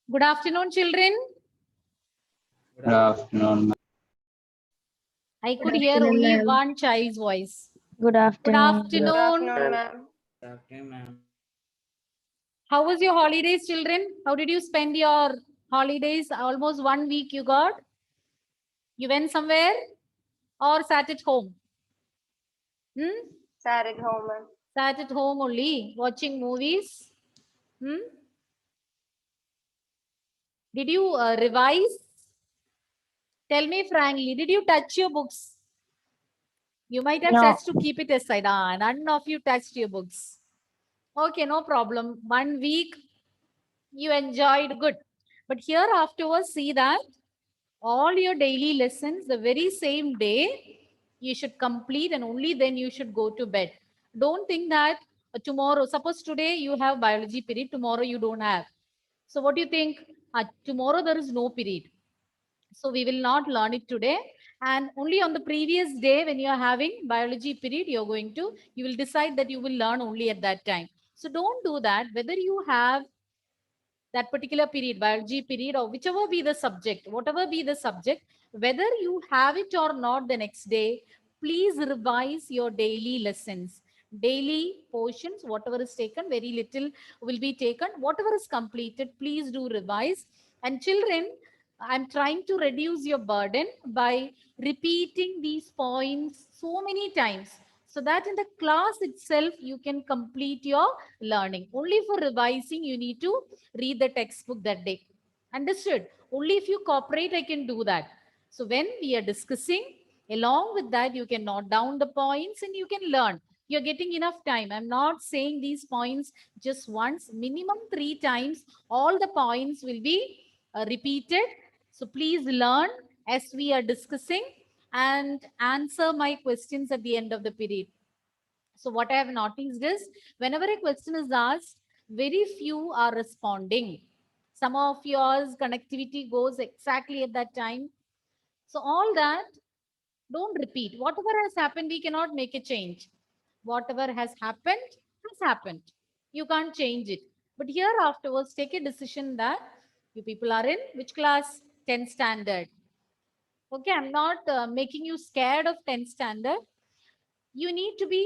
Good afternoon, children. Good afternoon. I could Good hear afternoon, only ma'am. one child's voice. Good Good afternoon. afternoon. ma'am. Good afternoon, ma'am. How was your holidays, children? How did you spend your holidays? Almost 1 week you got. You went somewhere or sat at home? Sat at home, ma'am. Sat at home only, watching movies. Did you revise? Tell me frankly, did you touch your books? You might have No. touched to keep it aside. None of you touched your books. Okay, no problem. 1 week you enjoyed, good. But here afterwards, see that all your daily lessons the very same day you should complete, and only then you should go to bed. Don't think that tomorrow, suppose today you have biology period, tomorrow you don't have. So what do you think? Tomorrow there is no period. So we will not learn it today. And only on the previous day when you are having biology period, you will decide that you will learn only at that time. So don't do that. Whether you have that particular period, biology period, or whichever be the subject, whatever be the subject, whether you have it or not the next day, please revise your daily lessons, daily portions, whatever is taken, very little will be taken, whatever is completed, please do revise. And children, I'm trying to reduce your burden by repeating these points so many times, so that in the class itself you can complete your learning. Only for revising you need to read the textbook that day. Understood? Only if you cooperate I can do that. So when we are discussing, along with that you can note down the points and you can learn. You're getting enough time. I'm not saying these points just once, minimum 3 times all the points will be repeated. So please learn as we are discussing and answer my questions at the end of the period. So what I have noticed is whenever a question is asked, very few are responding. Some of yours connectivity goes exactly at that time. So all that, don't repeat. Whatever has happened, we cannot make a change. Whatever has happened, has happened. You can't change it. But here afterwards, take a decision that you people are in which class? 10th standard. Okay, I'm not making you scared of 10th standard. You need to be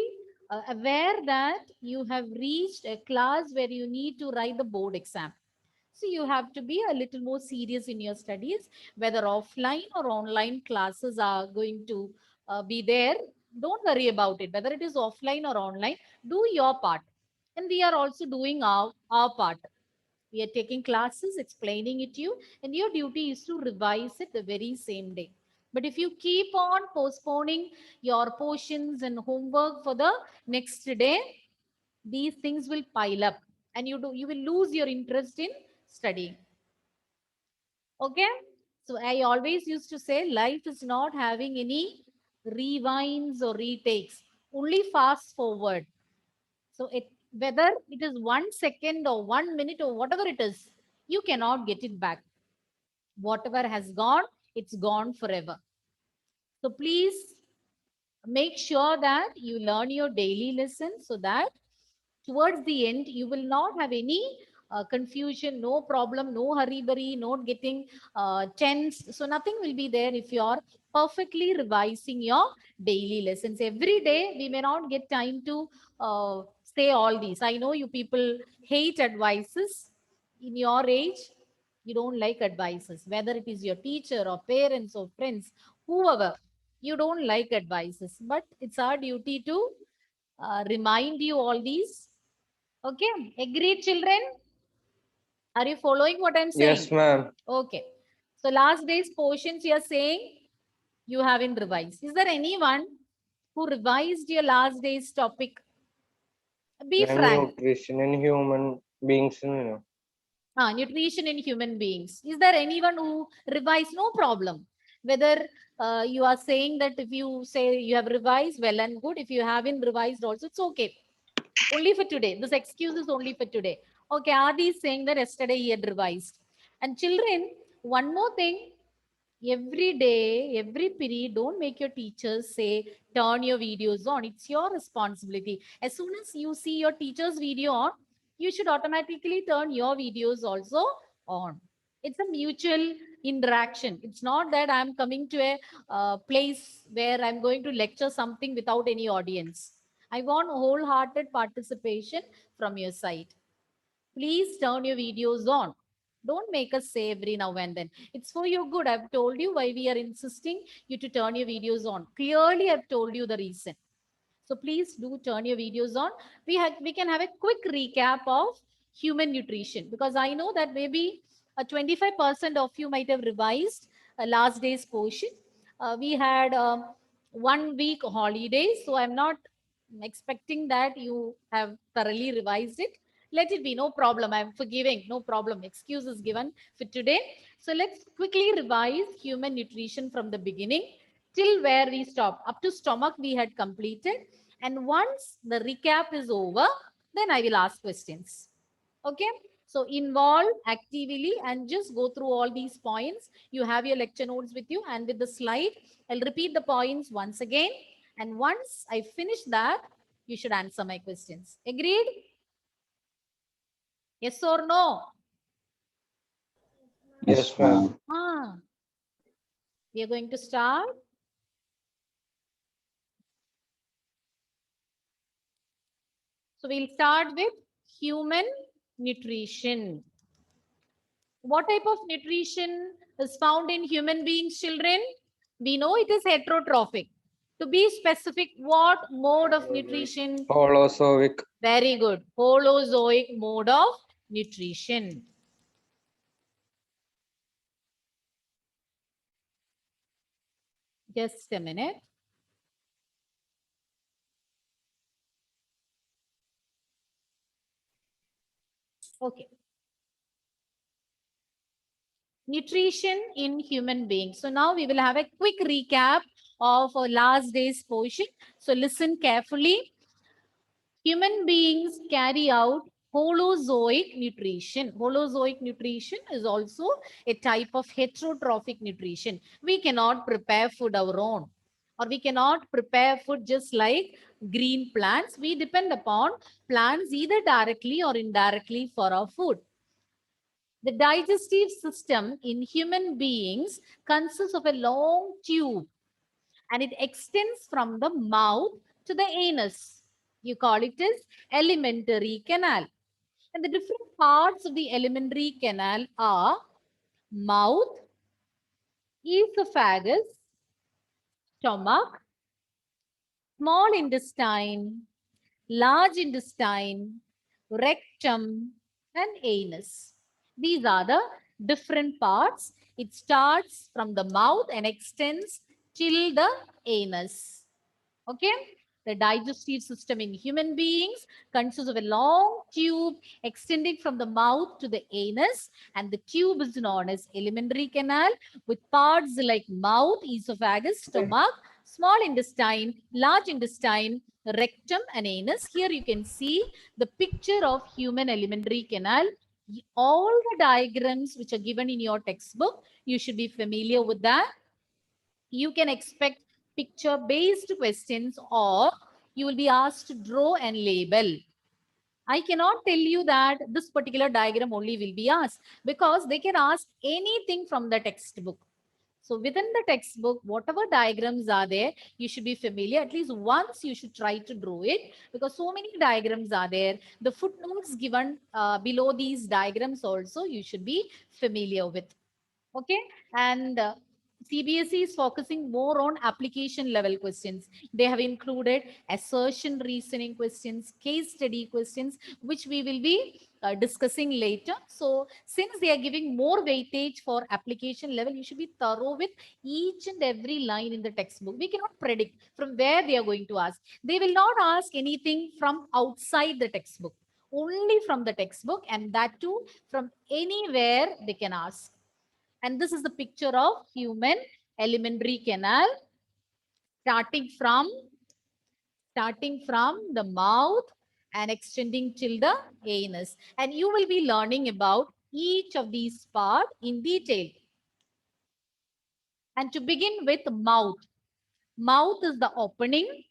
aware that you have reached a class where you need to write the board exam. So you have to be a little more serious in your studies, whether offline or online classes are going to be there. Don't worry about it, whether it is offline or online, do your part. And we are also doing our part. We are taking classes, explaining it to you, and your duty is to revise it the very same day. But if you keep on postponing your portions and homework for the next day, these things will pile up and you will lose your interest in studying. Okay? So I always used to say life is not having any rewinds or retakes, only fast forward. So whether it is 1 second or 1 minute or whatever it is, you cannot get it back. Whatever has gone, it's gone forever. So please make sure that you learn your daily lessons so that towards the end, you will not have any confusion, no problem, no hurry burry, not getting tense. So nothing will be there if you are perfectly revising your daily lessons. Every day, we may not get time to say all these. I know you people hate advices. In your age, you don't like advices, whether it is your teacher or parents or friends, whoever, you don't like advices. But it's our duty to remind you all these. Okay, agreed, children? Are you following what I'm saying? Yes, ma'am. Okay. So last day's portions you are saying you haven't revised. Is there anyone who revised your last day's topic? Be frank. Nutrition in human beings, Nutrition in human beings. Is there anyone who revised? No problem. Whether you are saying that if you say you have revised, well and good. If you haven't revised also, it's okay. Only for today. This excuse is only for today. Okay, Adi is saying that yesterday he had revised. And children, one more thing. Every day, every period, don't make your teachers say, turn your videos on. It's your responsibility. As soon as you see your teacher's video on, you should automatically turn your videos also on. It's a mutual interaction. It's not that I'm coming to a place where I'm going to lecture something without any audience. I want wholehearted participation from your side. Please turn your videos on. Don't make us say every now and then. It's for your good. I've told you why we are insisting you to turn your videos on. Clearly, I've told you the reason. So please do turn your videos on. We can have a quick recap of human nutrition, because I know that maybe 25% of you might have revised last day's portion. We had 1 week holiday, so I'm not expecting that you have thoroughly revised it. Let it be, no problem. I'm forgiving, no problem. Excuse is given for today. So let's quickly revise human nutrition from the beginning till where we stopped. Up to stomach we had completed. And once the recap is over, then I will ask questions. Okay. So involve actively and just go through all these points. You have your lecture notes with you, and with the slide, I'll repeat the points once again. And once I finish that, you should answer my questions. Agreed? Yes or no? Yes, ma'am. Ah, we are going to start. So we'll start with human nutrition. What type of nutrition is found in human beings, children? We know it is heterotrophic. To be specific, what mode of nutrition? Holozoic. Very good. Holozoic mode of nutrition. Just a minute. Okay. Nutrition in human beings. So now we will have a quick recap of our last day's portion. So listen carefully. Human beings carry out holozoic nutrition. Holozoic nutrition is also a type of heterotrophic nutrition. We cannot prepare food our own, or we cannot prepare food just like green plants. We depend upon plants either directly or indirectly for our food. The digestive system in human beings consists of a long tube, and it extends from the mouth to the anus. You call it as alimentary canal. And the different parts of the alimentary canal are mouth, esophagus, stomach, small intestine, large intestine, rectum, and anus. These are the different parts. It starts from the mouth and extends till the anus. Okay. The digestive system in human beings consists of a long tube extending from the mouth to the anus, and the tube is known as alimentary canal, with parts like mouth, esophagus, stomach, small intestine, large intestine, rectum, and anus. Here you can see the picture of human alimentary canal. All the diagrams which are given in your textbook, you should be familiar with that. You can expect picture based questions, or you will be asked to draw and label. I cannot tell you that this particular diagram only will be asked, because they can ask anything from the textbook. So within the textbook, whatever diagrams are there, you should be familiar. At least once you should try to draw it, because so many diagrams are there. The footnotes given below these diagrams also you should be familiar with. Okay. And CBSE is focusing more on application level questions. They have included assertion reasoning questions, case study questions, which we will be discussing later. So since they are giving more weightage for application level, you should be thorough with each and every line in the textbook. We cannot predict from where they are going to ask. They will not ask anything from outside the textbook, only from the textbook, and that too from anywhere they can ask. And this is the picture of human alimentary canal, starting from the mouth and extending till the anus. And you will be learning about each of these parts in detail. And to begin with, mouth. Mouth is the opening.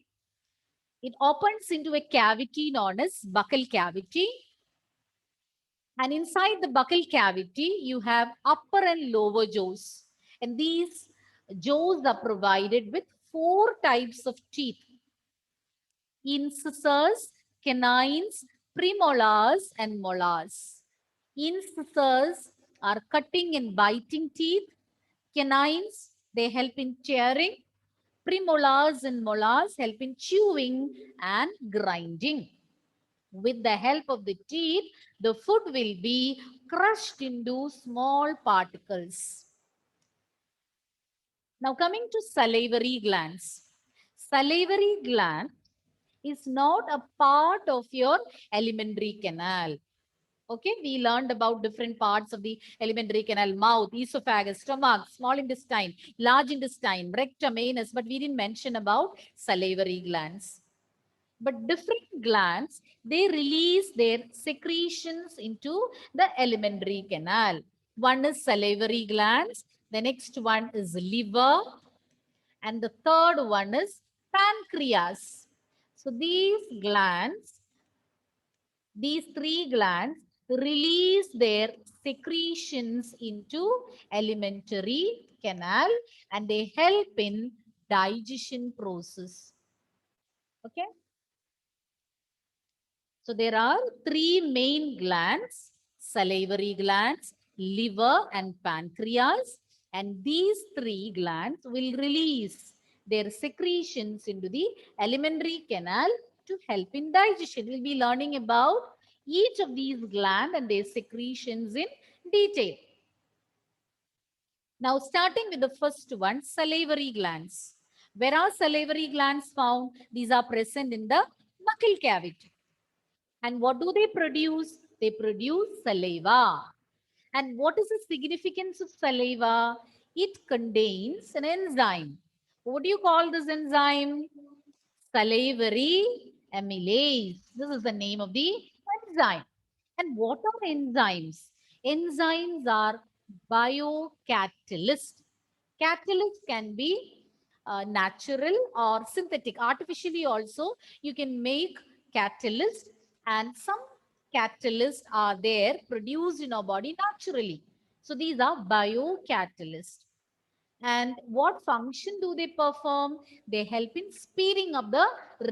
It opens into a cavity known as buccal cavity. And inside the buccal cavity, you have upper and lower jaws. And these jaws are provided with 4 types of teeth: incisors, canines, premolars, and molars. Incisors are cutting and biting teeth. Canines, they help in tearing. Premolars and molars help in chewing and grinding. With the help of the teeth, the food will be crushed into small particles. Now coming to salivary glands. Salivary gland is not a part of your alimentary canal. Okay, we learned about different parts of the alimentary canal: mouth, esophagus, stomach, small intestine, large intestine, rectum, anus, but we didn't mention about salivary glands. But different glands, they release their secretions into the alimentary canal. One is salivary glands, the next one is liver, and the third one is pancreas. So these glands, these 3 glands release their secretions into alimentary canal, and they help in digestion process. Okay. So there are 3 main glands: salivary glands, liver, and pancreas. And these 3 glands will release their secretions into the alimentary canal to help in digestion. We'll be learning about each of these glands and their secretions in detail. Now, starting with the first one, salivary glands. Where are salivary glands found? These are present in the buccal cavity. And what do they produce? They produce saliva. And what is the significance of saliva? It contains an enzyme. What do you call this enzyme? Salivary amylase. This is the name of the enzyme. And what are enzymes? Enzymes are biocatalysts. Catalyst can be natural or synthetic. Artificially also, you can make catalyst, and some catalysts are there produced in our body naturally. So these are biocatalysts. And what function do they perform? They help in speeding up the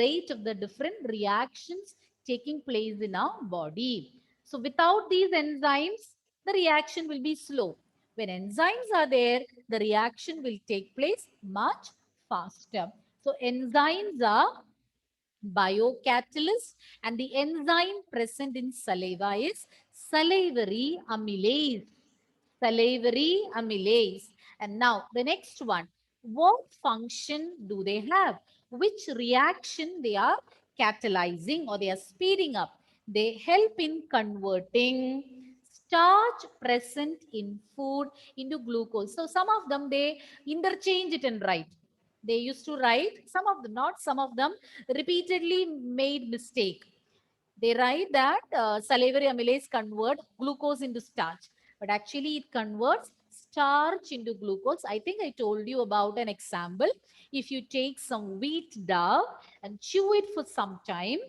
rate of the different reactions taking place in our body. So without these enzymes, the reaction will be slow. When enzymes are there, the reaction will take place much faster. So enzymes are biocatalyst, and the enzyme present in saliva is salivary amylase. Salivary amylase. And now the next one, what function do they have? Which reaction they are catalyzing or they are speeding up? They help in converting starch present in food into glucose. So some of them, they interchange it and write. They used to write, some of them not, some of them repeatedly made mistake. They write that salivary amylase convert glucose into starch, but actually it converts starch into glucose. I think I told you about an example. If you take some wheat dough and chew it for some time,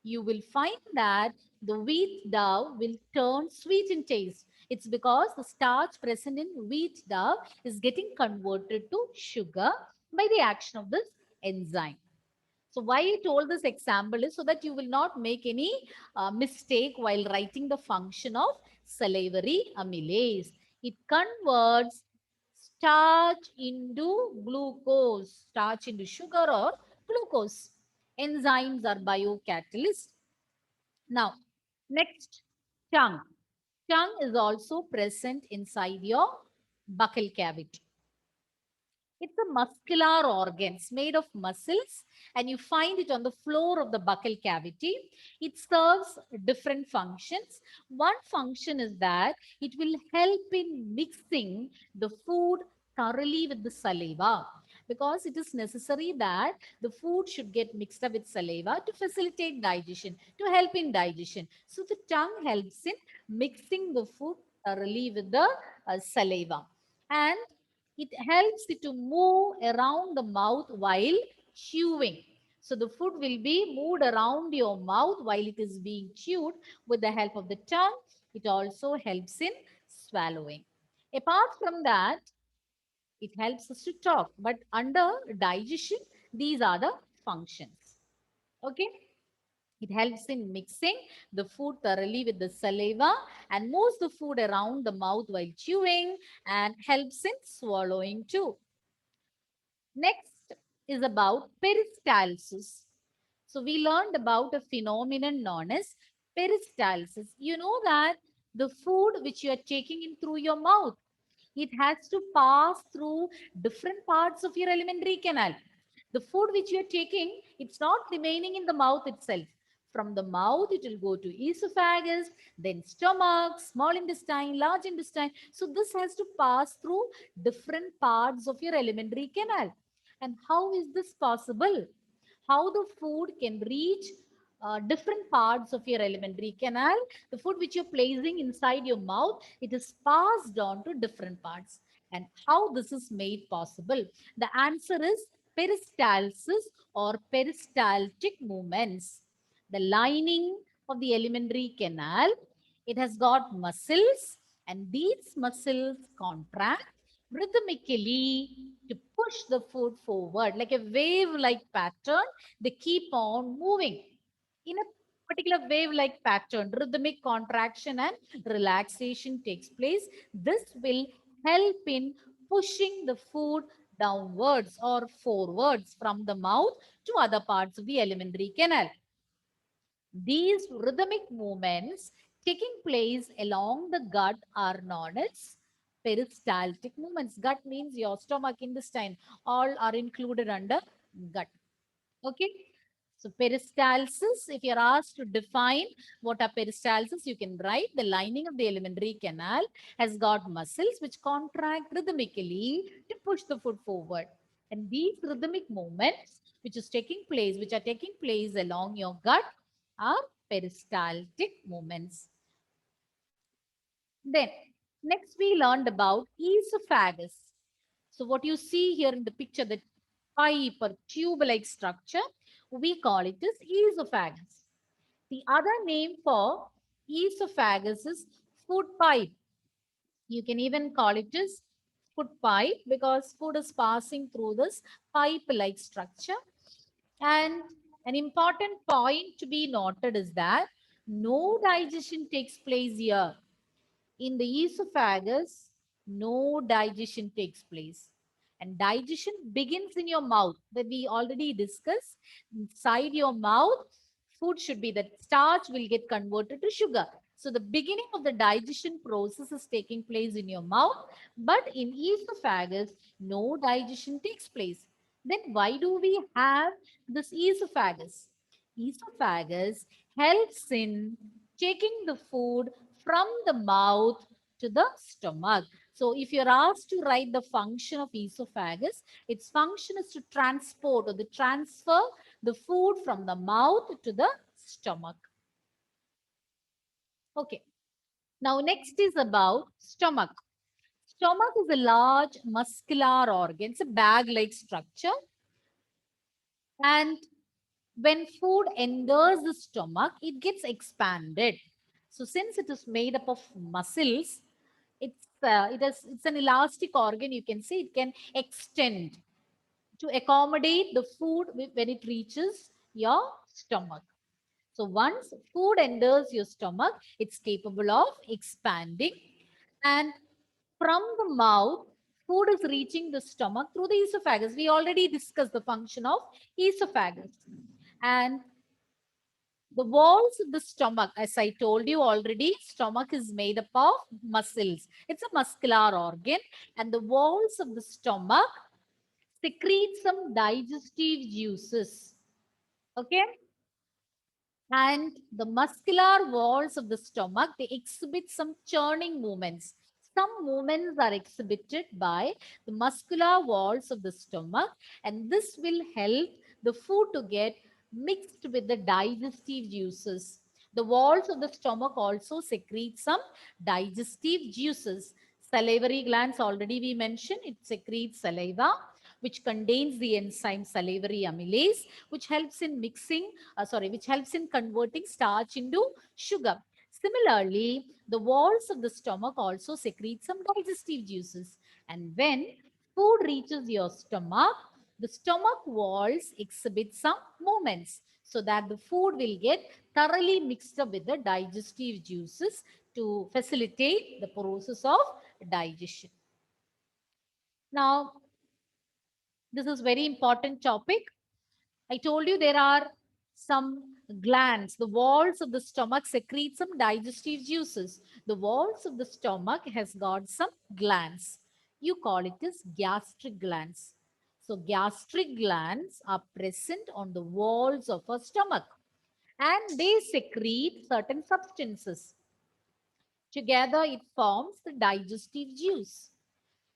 you will find that the wheat dough will turn sweet in taste. It's because the starch present in wheat dough is getting converted to sugar by the action of this enzyme. So why I told this example is so that you will not make any mistake while writing the function of salivary amylase. It converts starch into glucose, starch into sugar or glucose. Enzymes are biocatalysts. Now, next, tongue. Tongue is also present inside your buccal cavity. It's a muscular organs made of muscles, and you find it on the floor of the buccal cavity. It serves different functions. One function is that it will help in mixing the food thoroughly with the saliva, because it is necessary that the food should get mixed up with saliva to facilitate digestion, to help in digestion. So the tongue helps in mixing the food thoroughly with the saliva. And it helps it to move around the mouth while chewing. So the food will be moved around your mouth while it is being chewed with the help of the tongue. It also helps in swallowing. Apart from that, it helps us to talk. But under digestion, these are the functions. Okay. It helps in mixing the food thoroughly with the saliva and moves the food around the mouth while chewing and helps in swallowing too. Next is about peristalsis. So we learned about a phenomenon known as peristalsis. You know that the food which you are taking in through your mouth, it has to pass through different parts of your alimentary canal. The food which you are taking, it's not remaining in the mouth itself. From the mouth, it will go to esophagus, then stomach, small intestine, large intestine. So this has to pass through different parts of your alimentary canal. And how is this possible? How the food can reach different parts of your alimentary canal. The food which you're placing inside your mouth, it is passed on to different parts. And how this is made possible? The answer is peristalsis or peristaltic movements. The lining of the alimentary canal, it has got muscles, and these muscles contract rhythmically to push the food forward like a wave-like pattern. They keep on moving in a particular wave-like pattern. Rhythmic contraction and relaxation takes place. This will help in pushing the food downwards or forwards from the mouth to other parts of the alimentary canal. These rhythmic movements taking place along the gut are known as peristaltic movements. Gut means your stomach, intestine, all are included under gut. Okay. So peristalsis, if you're asked to define what are peristalsis, you can write the lining of the alimentary canal has got muscles which contract rhythmically to push the food forward. And these rhythmic movements which are taking place along your gut are peristaltic movements. Then next we learned about esophagus. So what you see here in the picture, the pipe or tube-like structure, we call it as esophagus. The other name for esophagus is food pipe. You can even call it as food pipe because food is passing through this pipe-like structure. And an important point to be noted is that no digestion takes place here. In the esophagus, no digestion takes place. And digestion begins in your mouth that we already discussed. Inside your mouth, food should be that starch will get converted to sugar. So the beginning of the digestion process is taking place in your mouth, but in esophagus, no digestion takes place. Then why do we have this esophagus? Esophagus helps in taking the food from the mouth to the stomach. So if you're asked to write the function of esophagus, its function is to transport or to transfer the food from the mouth to the stomach. Okay. Now next is about stomach. Stomach is a large muscular organ. It's a bag-like structure. And when food enters the stomach, it gets expanded. So since it is made up of muscles, it's an elastic organ. You can say it can extend to accommodate the food when it reaches your stomach. So once food enters your stomach, it's capable of expanding, and from the mouth, food is reaching the stomach through the esophagus. We already discussed the function of esophagus. And the walls of the stomach, as I told you already, stomach is made up of muscles. It's a muscular organ, and the walls of the stomach secrete some digestive juices. Okay. And the muscular walls of the stomach, they exhibit some churning movements. Some movements are exhibited by the muscular walls of the stomach, and this will help the food to get mixed with the digestive juices. The walls of the stomach also secrete some digestive juices. Salivary glands, already we mentioned, it secretes saliva, which contains the enzyme salivary amylase, which helps in which helps in converting starch into sugar. Similarly, the walls of the stomach also secrete some digestive juices. And when food reaches your stomach, the stomach walls exhibit some movements so that the food will get thoroughly mixed up with the digestive juices to facilitate the process of digestion. Now, this is very important topic. I told you there are some glands. The walls of the stomach secrete some digestive juices. The walls of the stomach has got some glands. You call it as gastric glands. So gastric glands are present on the walls of a stomach and they secrete certain substances. Together it forms the digestive juice.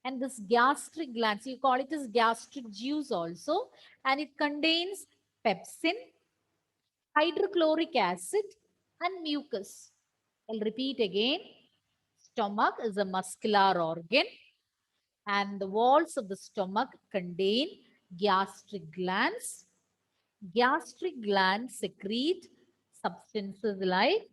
And this gastric glands, you call it as gastric juice also, and it contains pepsin, hydrochloric acid, and mucus. I'll repeat again. Stomach is a muscular organ, and the walls of the stomach contain gastric glands. Gastric glands secrete substances like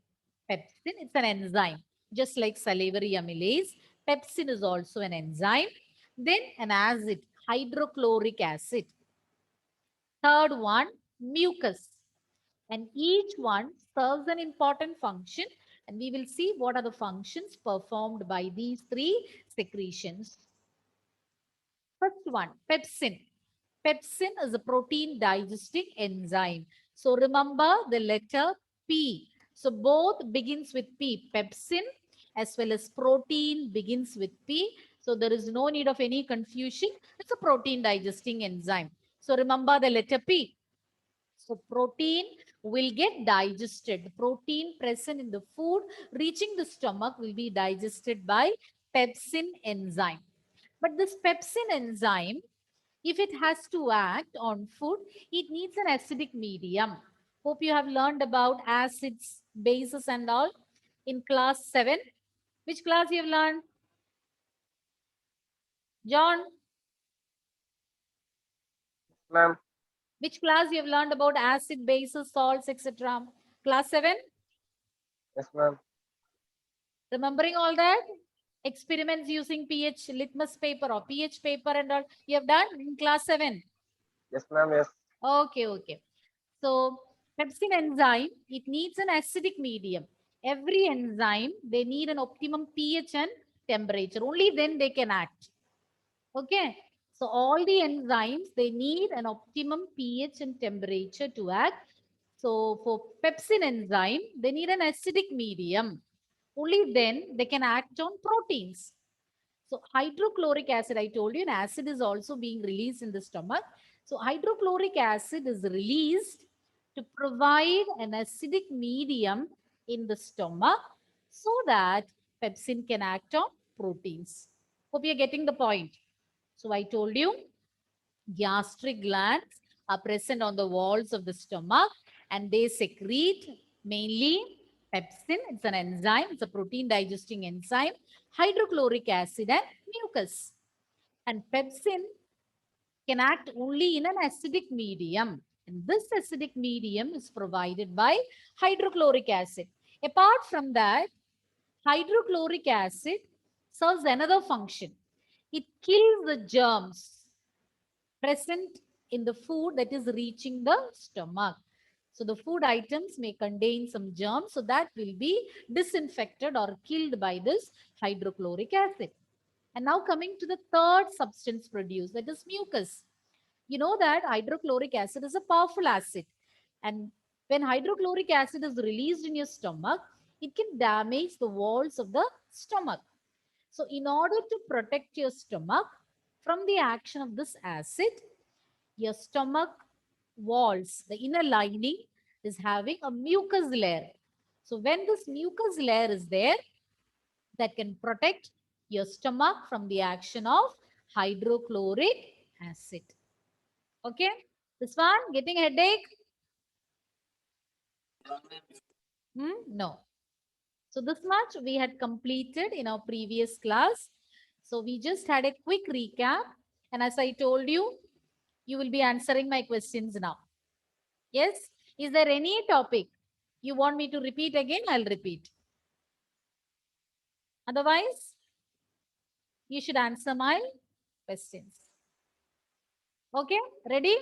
pepsin. It's an enzyme, just like salivary amylase. Pepsin is also an enzyme. Then an acid, hydrochloric acid. Third one, mucus. And each one serves an important function. And we will see what are the functions performed by these three secretions. First one, pepsin. Pepsin is a protein digesting enzyme. So remember the letter P. So both begins with P. Pepsin as well as protein begins with P. So there is no need of any confusion. It's a protein digesting enzyme. So remember the letter P. So protein will get digested. The protein present in the food reaching the stomach will be digested by pepsin enzyme. But this pepsin enzyme, if it has to act on food, it needs an acidic medium. Hope you have learned about acids, bases and all in class 7. Which class you have learned? John, Ma'am. which class you have learned about acid, bases, salts, etc.? Class 7? Yes, ma'am. Remembering all that? Experiments using pH litmus paper or pH paper and all you have done in class 7? Yes, ma'am. Yes. Okay, okay. So pepsin enzyme, it needs an acidic medium. Every enzyme, they need an optimum pH and temperature. Only then they can act. Okay. So all the enzymes, they need an optimum pH and temperature to act. So for pepsin enzyme, they need an acidic medium. Only then they can act on proteins. So hydrochloric acid, I told you, an acid is also being released in the stomach. So hydrochloric acid is released to provide an acidic medium in the stomach so that pepsin can act on proteins. Hope you're getting the point. So I told you gastric glands are present on the walls of the stomach and they secrete mainly pepsin. It's an enzyme. It's a protein digesting enzyme, hydrochloric acid and mucus. And pepsin can act only in an acidic medium. And this acidic medium is provided by hydrochloric acid. Apart from that, hydrochloric acid serves another function. It kills the germs present in the food that is reaching the stomach. So the food items may contain some germs, so that will be disinfected or killed by this hydrochloric acid. And now coming to the third substance produced, that is mucus. You know that hydrochloric acid is a powerful acid. And when hydrochloric acid is released in your stomach, it can damage the walls of the stomach. So in order to protect your stomach from the action of this acid, your stomach walls, the inner lining is having a mucus layer. So when this mucus layer is there, that can protect your stomach from the action of hydrochloric acid. Okay, this one getting headache? No. So this much we had completed in our previous class. So we just had a quick recap. And as I told you, you will be answering my questions now. Yes? Is there any topic you want me to repeat again? I'll repeat. Otherwise, you should answer my questions. Okay, ready?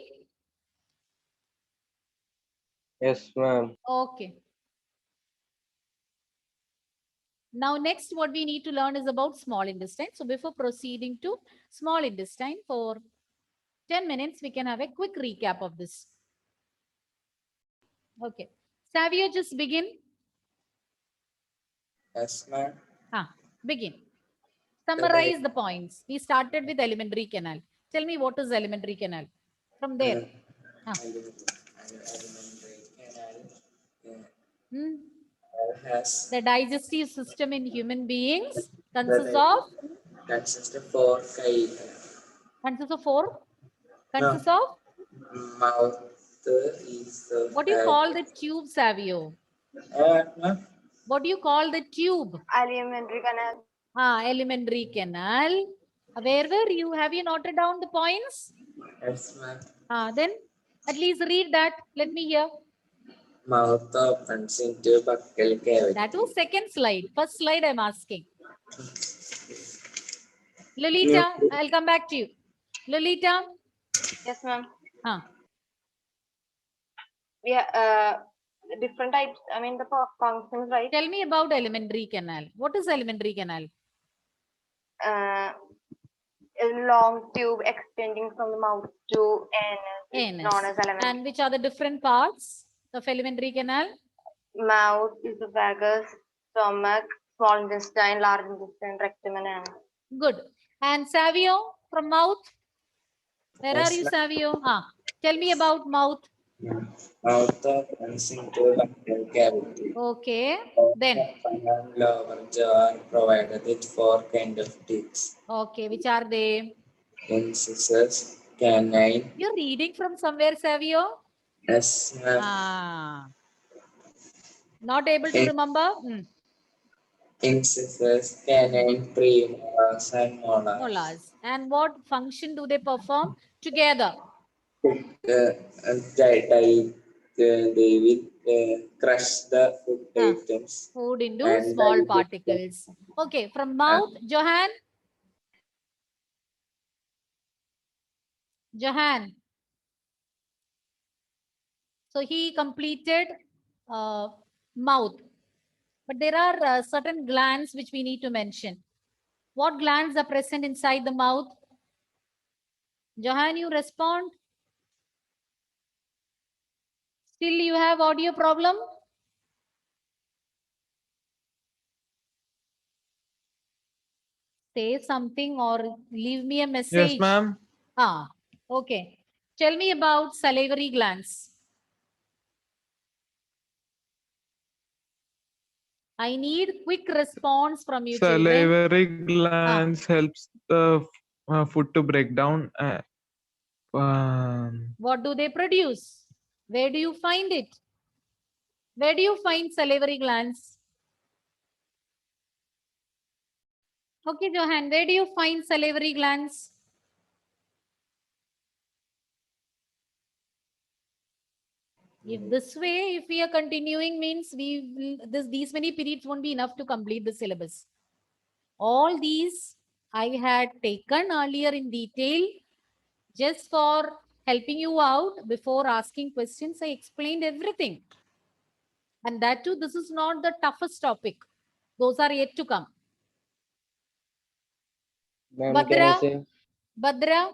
Yes, ma'am. Okay. Now, next, what we need to learn is about small intestine. So, before proceeding to small intestine, for 10 minutes, we can have a quick recap of this. Okay. Savio, just begin. Yes, ma'am. Begin. Summarize the points. We started with alimentary canal. Tell me what is alimentary canal. From there. Alimentary canal Hmm. has The digestive system in human beings consists the of consists of four four. Consists of mouth is what do you call the tube, Savio? ma'am. What do you call the tube? Alimentary canal. Alimentary canal. Where were you? Have you noted down the points? Yes, ma'am. Then at least read that. Let me hear. Mouth opens into buccal cavity. That was second slide. First slide I'm asking. Lolita, I'll come back to you. Lolita. Yes, ma'am. We have different types. I mean, the functions, right? Tell me about alimentary canal. What is alimentary canal? A long tube extending from the mouth to anus, known as alimentary. And which are the different parts of alimentary canal? Mouth, esophagus, stomach, small intestine, large intestine, rectum, and anus. Good. And Savio, from mouth? Where Yes, are you, ma'am. Savio? Tell me about mouth. Mouth opens into buccal cavity. Okay. Then. Lower jaw are provided with four kind of teeth. Okay. Which are they? Incisors, canine. You're reading from somewhere, Savio? Yes, ma'am. Not able to remember? Incisors, canine, premolars, and molars. Molars. And what function do they perform together? They will crush the food items. Food into and small digest them. particles. Okay, from mouth, Johan. Johan. So he completed mouth. But there are certain glands which we need to mention. What glands are present inside the mouth? Johan, you respond. Still you have audio problem? Say something or leave me a message. Yes, ma'am. Okay. Tell me about salivary glands. I need quick response from you, children. Salivary glands helps the food to break down. What do they produce? Where do you find it? Where do you find salivary glands? Okay, Johan, where do you find salivary glands? If this way, if we are continuing, means we will, these many periods won't be enough to complete the syllabus. All these I had taken earlier in detail just for helping you out. Before asking questions, I explained everything. And that too, this is not the toughest topic. Those are yet to come. Badra, Badra.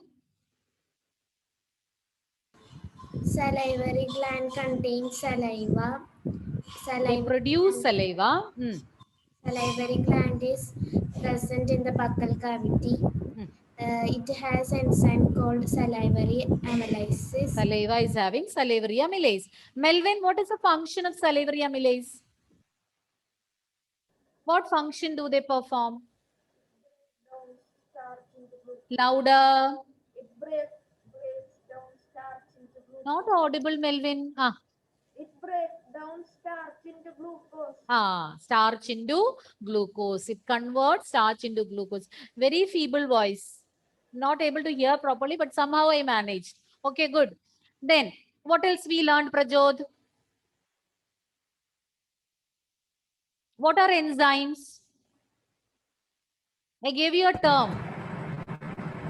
Salivary gland contains saliva. They produce saliva. Salivary gland is present in the buccal cavity. It has an enzyme called salivary amylase. Saliva is having salivary amylase. Melvin, what is the function of salivary amylase? What function do they perform? Louder. It breaks down starch into glucose. Not audible, Melvin. It breaks down starch into glucose. Starch into glucose. It converts starch into glucose. Very feeble voice. Not able to hear properly, but somehow I managed. Okay, good. Then, what else we learned, Prajod? What are enzymes? I gave you a term.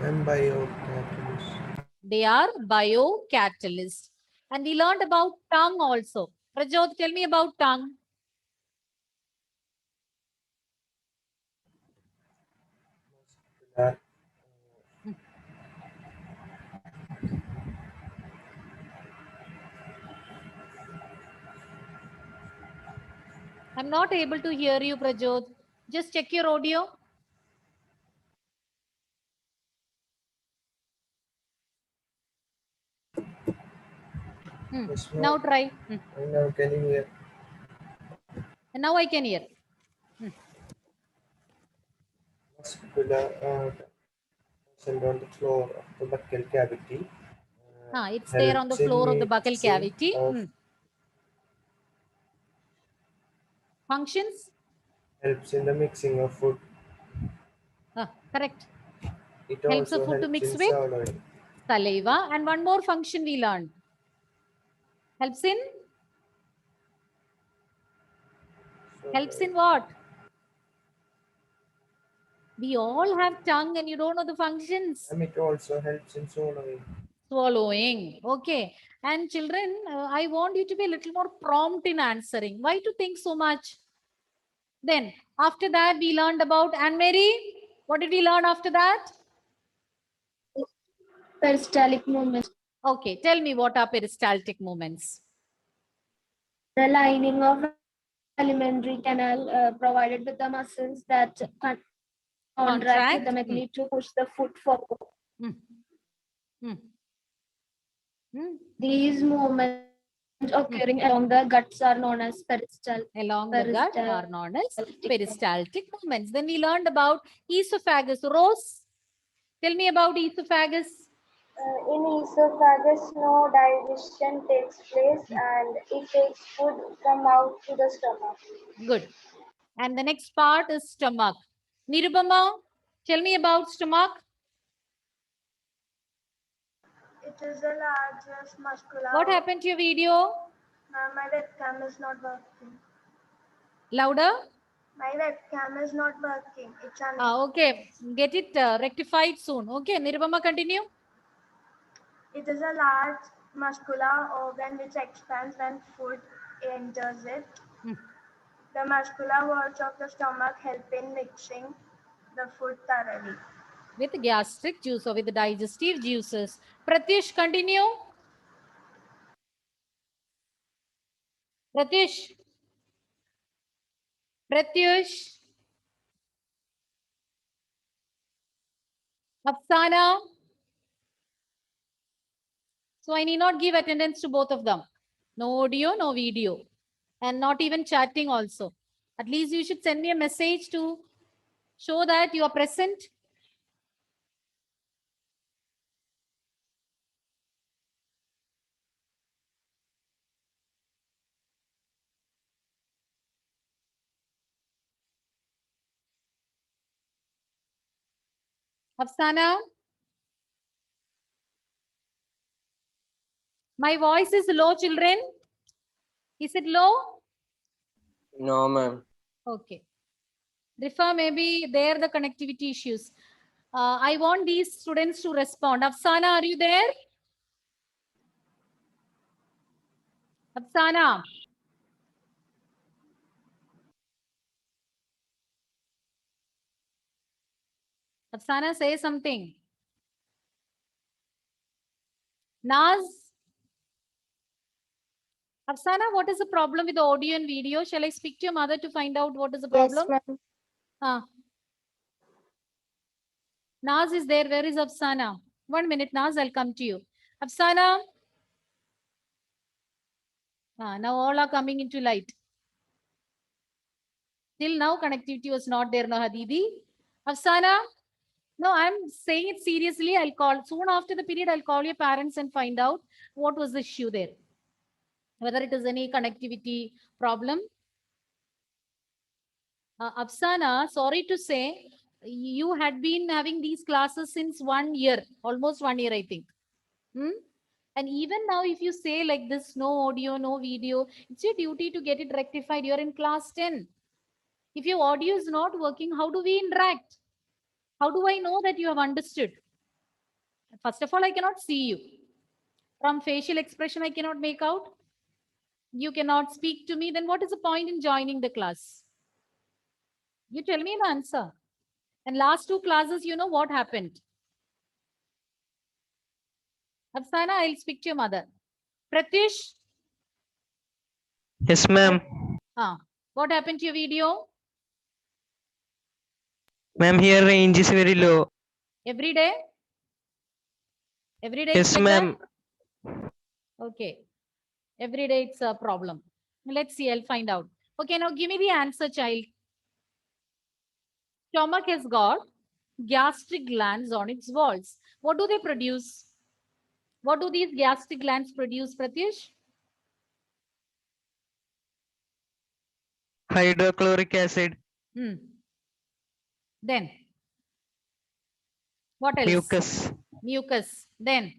And biocatalyst. They are biocatalysts. And we learned about tongue also. Prajot, tell me about tongue. Muscular. I'm not able to hear you, Prajot. Just check your audio. Yes, Now ma'am. try. And now can you hear? And now I can hear. Muscular present on the floor of the buccal cavity. It's there on the Helps in floor of the buccal mixing cavity. of- Functions? Helps in the mixing of food. Correct. It Helps the also food to helps mix in with swallowing. saliva. And one more function we learned. Helps in? Helps in what? We all have tongue and you don't know the functions. And it also helps in swallowing. Swallowing. Okay. And children, I want you to be a little more prompt in answering. Why to think so much? Then after that, we learned about Anne Mary. What did we learn after that? Peristaltic movement. Okay. Tell me what are peristaltic movements? The lining of alimentary canal provided with the muscles that contract with the mechanism to push the foot forward. These movements occurring along the guts are known as peristaltic. Along the gut are known as peristaltic movements. Then we learned about esophagus. Rose, tell me about esophagus. In esophagus, no digestion takes place and it takes food from mouth to the stomach. Good. And the next part is stomach. Nirubama, tell me about stomach. It is the largest muscular. What happened to your video? My webcam is not working. Louder. My webcam is not working. It's on. Okay. Get it rectified soon. Okay. Nirubama, continue. It is a large muscular organ which expands when food enters it. The muscular walls of the stomach help in mixing the food thoroughly. With gastric juice or with the digestive juices. Pratyush, continue. Pratyush. Pratyush. Afsana. So I need not give attendance to both of them. No audio, no video. And not even chatting also. At least you should send me a message to show that you are present. Afsana. My voice is low, children. Is it low? No, ma'am. Okay. Rifa, maybe there the connectivity issues. I want these students to respond. Afsana, are you there? Afsana. Afsana, say something. Naz. Afsana, what is the problem with the audio and video? Shall I speak to your mother to find out what is the problem? Yes, ma'am. Naz is there. Where is Afsana? 1 minute, Naz. I'll come to you. Afsana. Now all are coming into light. Till now, connectivity was not there, no, Habibi. Afsana. No, I'm saying it seriously. I'll call soon after the period. I'll call your parents and find out what was the issue there. Whether it is any connectivity problem. Afsana, sorry to say, you had been having these classes since 1 year, almost 1 year, I think. And even now, if you say like this, no audio, no video, it's your duty to get it rectified. You're in class 10. If your audio is not working, how do we interact? How do I know that you have understood? First of all, I cannot see you. From facial expression, I cannot make out. You cannot speak to me. Then what is the point in joining the class? You tell me the answer. And last 2 classes, you know what happened? Afsana, I'll speak to your mother. Pratish, Yes, ma'am. what happened to your video? Ma'am, here range is very low. Every day? Every day Yes, it's like that? ma'am. Okay. Every day it's a problem. Let's see, I'll find out. Okay, now give me the answer, child. Stomach has got gastric glands on its walls. What do they produce? What do these gastric glands produce, Pratish? Hydrochloric acid. Then, what else? Mucus. Mucus. Then,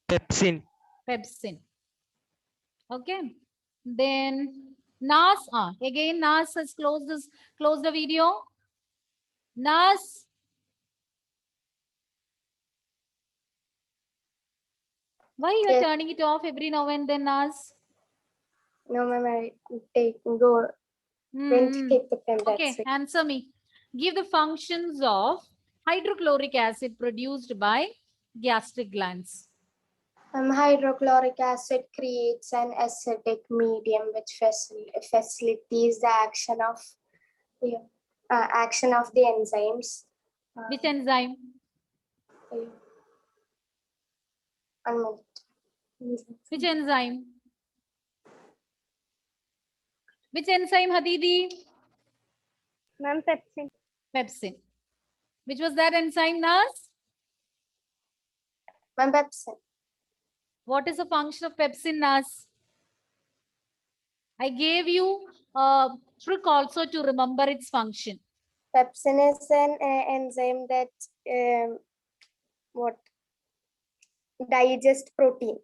Pepsin. pepsin. Okay. Then, Nas. Again, Nas has closed the video. Nas. Why you are Yes. turning it off every now and then, Nas? No, ma'am, I went to take the pen. Okay, That's it. answer me. Give the functions of hydrochloric acid produced by gastric glands. Hydrochloric acid creates an acidic medium which facilitates the action of the enzymes. Which enzyme? 1 minute. Which enzyme? Which enzyme, Hadidi? Ma'am, pepsin. Pepsin. Which was that enzyme, Nas? Ma'am, pepsin. What is the function of pepsin, Nas? I gave you a trick also to remember its function. Pepsin is an enzyme that digest protein.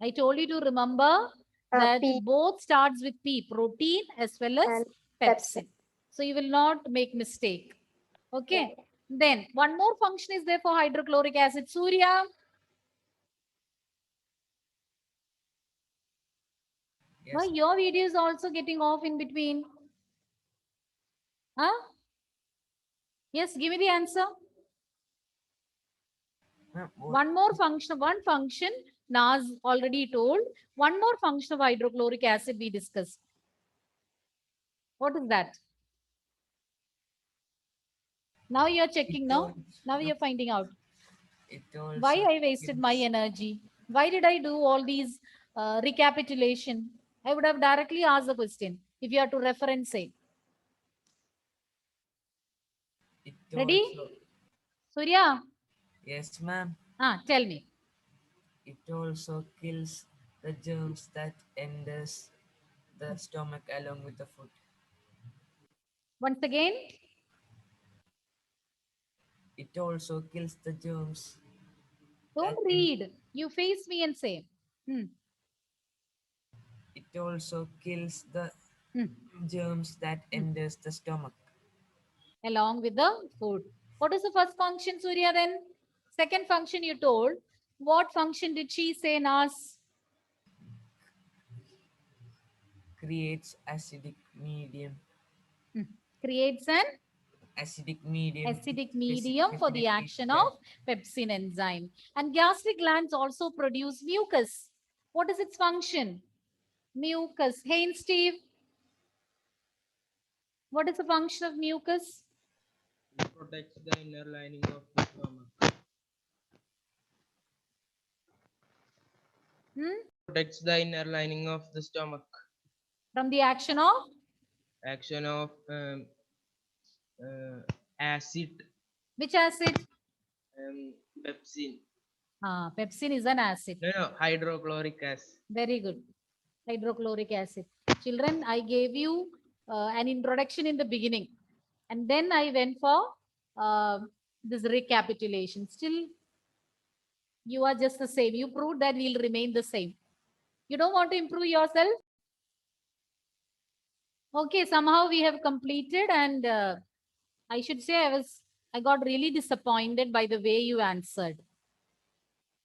I told you to remember that P. both starts with P, protein as well as And pepsin. So you will not make mistake. Okay. Then one more function is there for hydrochloric acid. Surya. Yes. Why your video is also getting off in between? Huh? Yes, give me the answer. One function, Naz already told. One more function of hydrochloric acid we discussed. What is that? Now you're checking, no? Now you're finding out. Why I wasted my energy? Why did I do all these recapitulation? I would have directly asked the question if you have to reference it. Ready? Surya? Yes, ma'am. Tell me. It also kills the germs that enters the stomach along with the food. Once again. It also kills the germs. Don't read. You face me and say. It also kills the germs that enters the stomach. Along with the food. What is the first function, Surya, then? Second function you told. What function did she say, Nas? Creates acidic medium. Creates an Acidic medium. Acidic medium for the action of pepsin enzyme. And gastric glands also produce mucus. What is its function? Mucus. Hey, Steve. What is the function of mucus? It protects the inner lining of the stomach. Protects the inner lining of the stomach. From the action of? Action of acid. Which acid? Pepsin. Pepsin is an acid. No, hydrochloric acid. Very good. Hydrochloric acid. Children, I gave you an introduction in the beginning. And then I went for this recapitulation. Still, you are just the same. You proved that we'll remain the same. You don't want to improve yourself? Okay, somehow we have completed, and I should say I got really disappointed by the way you answered.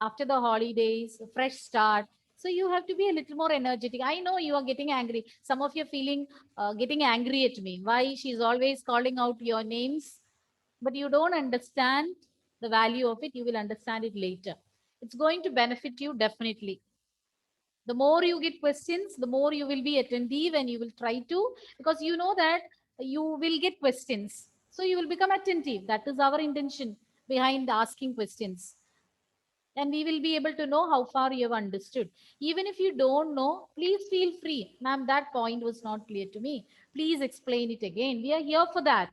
After the holidays, a fresh start. So you have to be a little more energetic. I know you are getting angry. Some of you are feeling getting angry at me. Why she's always calling out your names, but you don't understand the value of it. You will understand it later. It's going to benefit you definitely. The more you get questions, the more you will be attentive and you will try to, because you know that you will get questions. So you will become attentive. That is our intention behind asking questions. And we will be able to know how far you have understood. Even if you don't know, please feel free. Ma'am, that point was not clear to me. Please explain it again. We are here for that.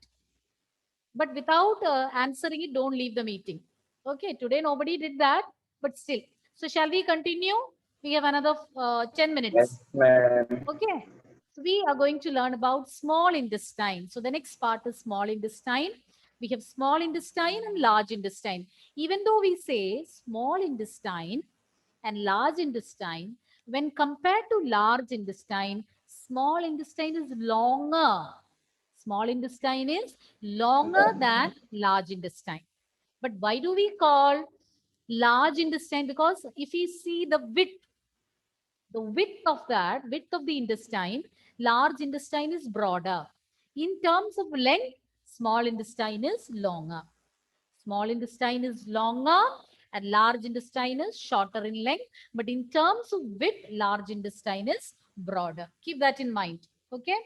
But without answering it, don't leave the meeting. Okay, today nobody did that, but still. So shall we continue? We have another 10 minutes. Okay. So we are going to learn about small intestine. So the next part is small intestine. We have small intestine and large intestine. Even though we say small intestine and large intestine, when compared to large intestine, small intestine is longer. Small intestine is longer than large intestine. But why do we call large intestine? Because if you see the width of the intestine, large intestine is broader. In terms of length, small intestine is longer. Small intestine is longer and large intestine is shorter in length. But in terms of width, large intestine is broader. Keep that in mind. Okay.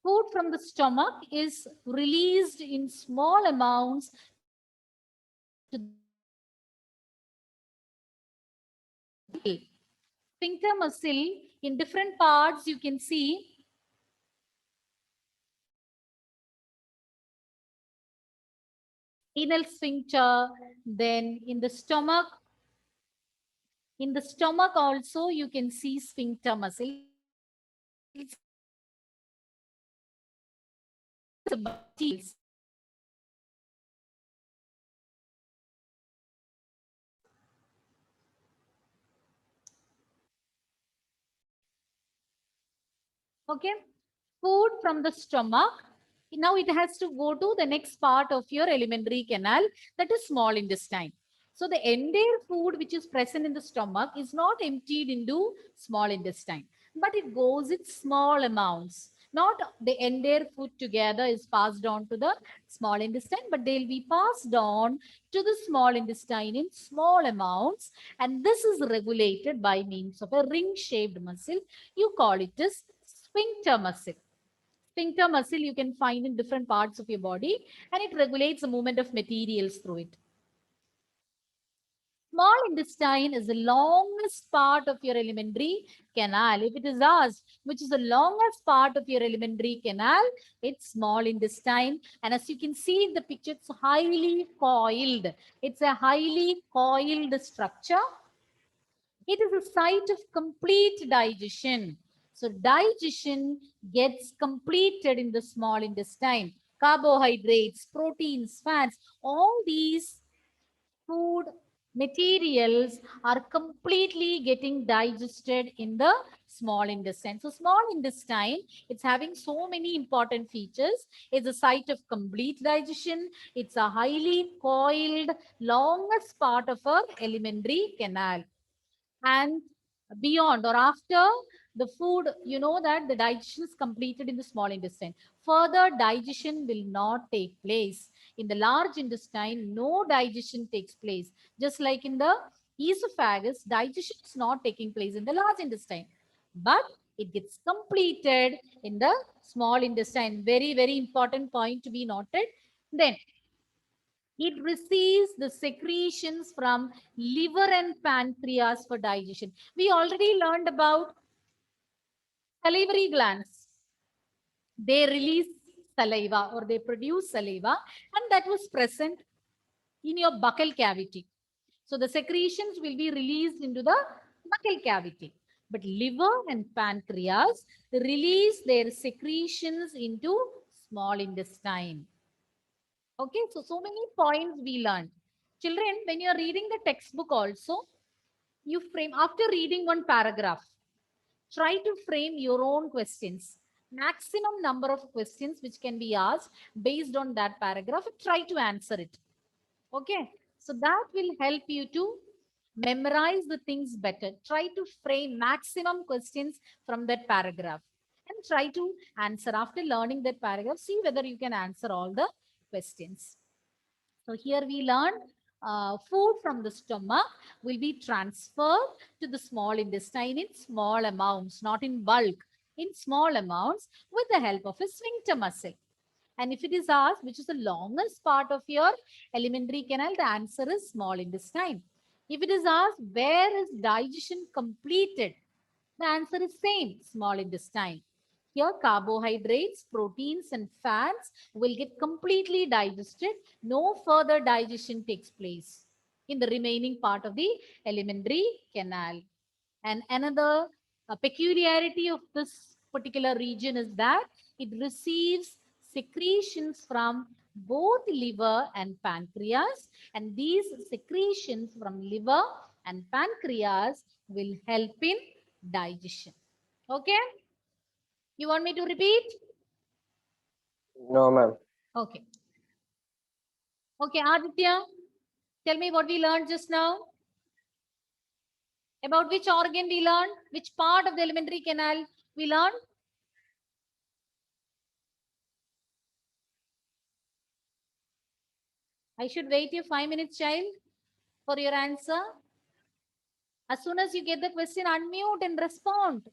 Food from the stomach is released in small amounts to the sphincter muscle. In different parts, you can see anal sphincter, then in the stomach also you can see sphincter muscle. Okay, food from the stomach. Now it has to go to the next part of your alimentary canal, that is small intestine. So the entire food which is present in the stomach is not emptied into small intestine, but it goes in small amounts. Not the entire food together is passed on to the small intestine, but they'll be passed on to the small intestine in small amounts. And this is regulated by means of a ring-shaped muscle. You call it as sphincter muscle. Sphincter muscle you can find in different parts of your body, and it regulates the movement of materials through it. Small intestine is the longest part of your alimentary canal. If it is asked, which is the longest part of your alimentary canal, it's small intestine. And as you can see in the picture, it's highly coiled. It's a highly coiled structure. It is a site of complete digestion. So digestion gets completed in the small intestine. Carbohydrates, proteins, fats, all these food materials are completely getting digested in the small intestine. So small intestine, it's having so many important features. It's a site of complete digestion. It's a highly coiled, longest part of our alimentary canal. And beyond or after the food, you know that the digestion is completed in the small intestine. Further digestion will not take place. In the large intestine, no digestion takes place. Just like in the esophagus, digestion is not taking place in the large intestine, but it gets completed in the small intestine. Very, very important point to be noted. Then it receives the secretions from liver and pancreas for digestion. We already learned about salivary glands. They release saliva or they produce saliva, and that was present in your buccal cavity. So the secretions will be released into the buccal cavity. But liver and pancreas release their secretions into small intestine. Okay, so many points we learned. Children, when you're reading the textbook also, you frame, after reading one paragraph, try to frame your own questions. Maximum number of questions which can be asked based on that paragraph, try to answer it. Okay, so that will help you to memorize the things better. Try to frame maximum questions from that paragraph and try to answer. After learning that paragraph, see whether you can answer all the questions. So here we learned food from the stomach will be transferred to the small intestine in small amounts, not in bulk, in small amounts with the help of a sphincter muscle. And if it is asked, which is the longest part of your alimentary canal, the answer is small intestine. If it is asked, where is digestion completed? The answer is same, small intestine. Here, carbohydrates, proteins, and fats will get completely digested. No further digestion takes place in the remaining part of the alimentary canal. And another peculiarity of this particular region is that it receives secretions from both liver and pancreas, and these secretions from liver and pancreas will help in digestion. Okay? You want me to repeat? No, ma'am. Okay. Okay, Aditya, tell me what we learned just now. About which organ we learned? Which part of the alimentary canal we learned? I should wait you 5 minutes, child, for your answer. As soon as you get the question, unmute and respond.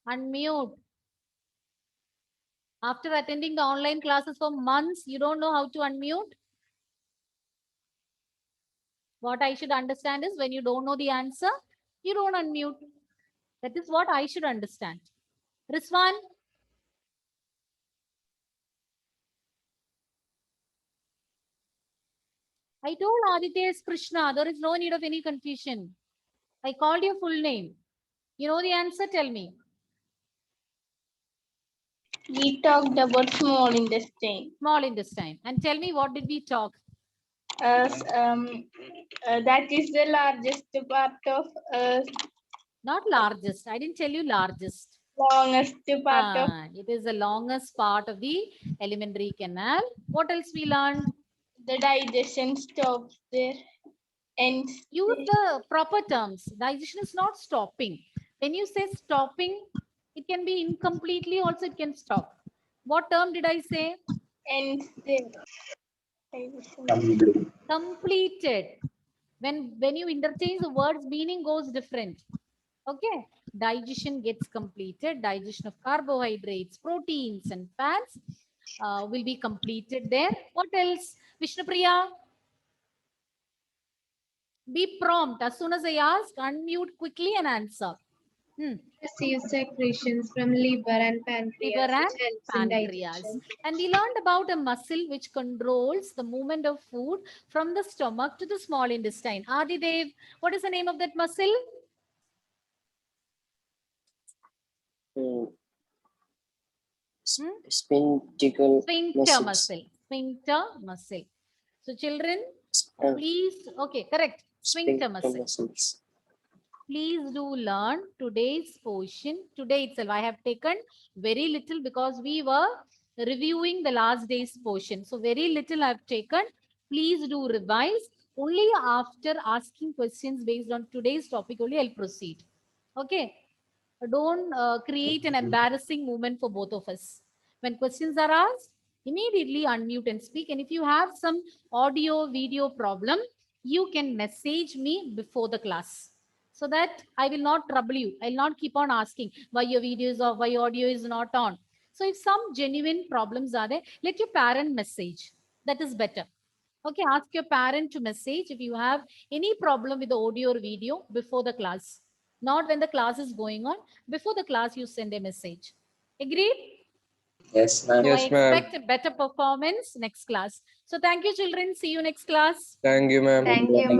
Unmute. After attending the online classes for months, you don't know how to unmute? What I should understand is when you don't know the answer, you don't unmute. That is what I should understand. Rizwan? I told Aditya is Krishna. There is no need of any confusion. I called your full name. You know the answer? Tell me. We talked about small intestine. Small intestine. And tell me, what did we talk? That is the largest part of Not largest. I didn't tell you largest. longest part of It is the longest part of the alimentary canal. What else we learned? the digestion stops there. And use the proper terms. Digestion is not stopping. When you say stopping, it can be incompletely also, it can stop. What term did I say? And there. Completed. When you interchange the words, meaning goes different. Okay. Digestion gets completed. Digestion of carbohydrates, proteins, and fats will be completed there. What else? Vishnupriya? Be prompt. As soon as I ask, unmute quickly and answer. Receives secretions from liver and pancreas. Liver and which helps in pancreas. digestion. And we learned about a muscle which controls the movement of food from the stomach to the small intestine. Adidev, what is the name of that muscle? Sphincter Sphincter muscle. Sphincter muscle. So children, please, okay, correct. Sphincter muscle. Please do learn today's portion. Today itself, I have taken very little because we were reviewing the last day's portion. So very little I've taken. Please do revise. Only after asking questions based on today's topic only I'll proceed. Okay. Don't create an embarrassing moment for both of us. When questions are asked, immediately unmute and speak. And if you have some audio, video problem, you can message me before the class, so that I will not trouble you. I'll not keep on asking why your video is off, why your audio is not on. So if some genuine problems are there, let your parent message. That is better. Okay, ask your parent to message if you have any problem with the audio or video before the class. Not when the class is going on. Before the class, you send a message. Agreed? Yes, ma'am. So I expect a better performance next class. So thank you, children. See you next class. Thank you, ma'am. Thank you, ma'am.